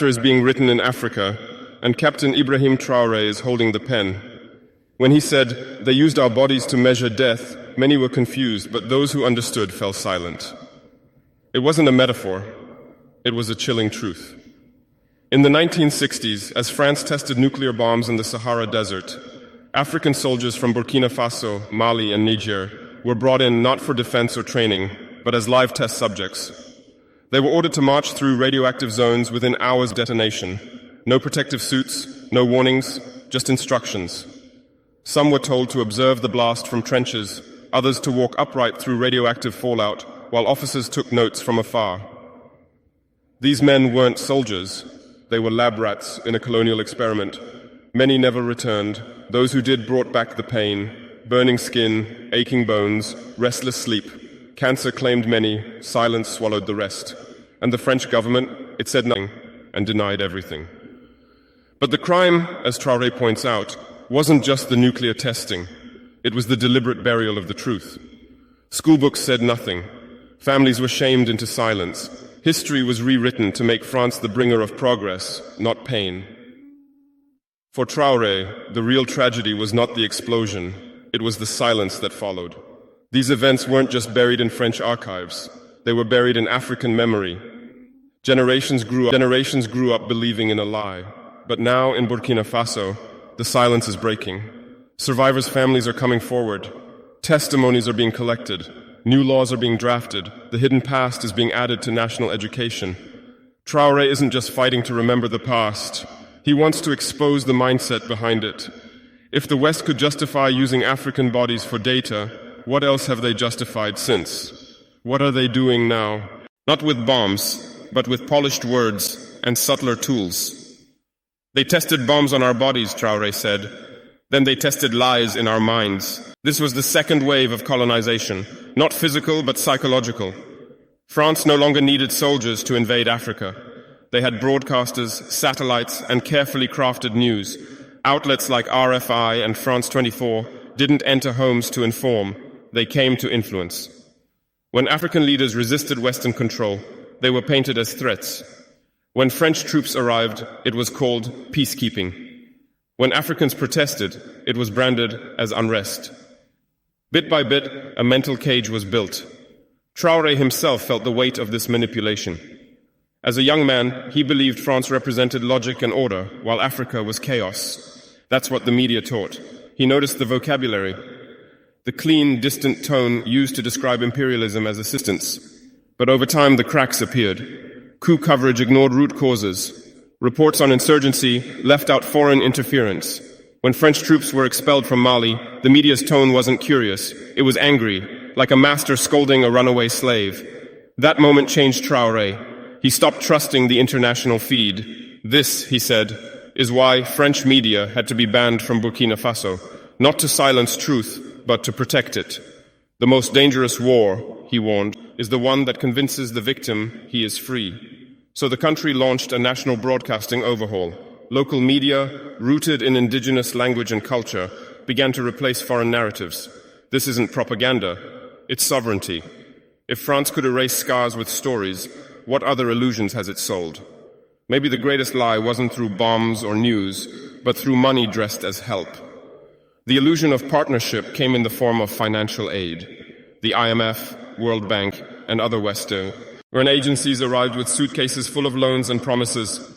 Is being written in Africa, and Captain Ibrahim Traoré is holding the pen. When he said, "They used our bodies to measure death," many were confused, but those who understood fell silent. It wasn't a metaphor, it was a chilling truth. In the 1960s, as France tested nuclear bombs in the Sahara Desert, African soldiers from Burkina Faso, Mali, and Niger were brought in not for defense or training, but as live test subjects. They were ordered to march through radioactive zones within hours of detonation. No protective suits, no warnings, just instructions. Some were told to observe the blast from trenches, others to walk upright through radioactive fallout, while officers took notes from afar. These men weren't soldiers, they were lab rats in a colonial experiment. Many never returned. Those who did brought back the pain, burning skin, aching bones, restless sleep. Cancer claimed many, silence swallowed the rest. And the French government, it said nothing and denied everything. But the crime, as Traoré points out, wasn't just the nuclear testing. It was the deliberate burial of the truth. Schoolbooks said nothing. Families were shamed into silence. History was rewritten to make France the bringer of progress, not pain. For Traoré, the real tragedy was not the explosion, it was the silence that followed. These events weren't just buried in French archives, they were buried in African memory. Generations grew up believing in a lie. But now in Burkina Faso, the silence is breaking. Survivors' families are coming forward. Testimonies are being collected. New laws are being drafted. The hidden past is being added to national education. Traoré isn't just fighting to remember the past. He wants to expose the mindset behind it. If the West could justify using African bodies for data, what else have they justified since? What are they doing now? Not with bombs, but with polished words and subtler tools. They tested bombs on our bodies, Traoré said. Then they tested lies in our minds. This was the second wave of colonization, not physical but psychological. France no longer needed soldiers to invade Africa. They had broadcasters, satellites, and carefully crafted news. Outlets like RFI and France 24 didn't enter homes to inform. They came to influence. When African leaders resisted Western control, they were painted as threats. When French troops arrived, it was called peacekeeping. When Africans protested, it was branded as unrest. Bit by bit, a mental cage was built. Traoré himself felt the weight of this manipulation. As a young man, he believed France represented logic and order, while Africa was chaos. That's what the media taught. He noticed the vocabulary, the clean, distant tone used to describe imperialism as assistance. But over time, the cracks appeared. Coup coverage ignored root causes. Reports on insurgency left out foreign interference. When French troops were expelled from Mali, the media's tone wasn't curious. It was angry, like a master scolding a runaway slave. That moment changed Traoré. He stopped trusting the international feed. This, he said, is why French media had to be banned from Burkina Faso, not to silence truth, but to protect it. The most dangerous war, he warned, is the one that convinces the victim he is free. So the country launched a national broadcasting overhaul. Local media, rooted in indigenous language and culture, began to replace foreign narratives. This isn't propaganda, it's sovereignty. If France could erase scars with stories, what other illusions has it sold? Maybe the greatest lie wasn't through bombs or news, but through money dressed as help. The illusion of partnership came in the form of financial aid. The IMF, World Bank, and other Western agencies arrived with suitcases full of loans and promises.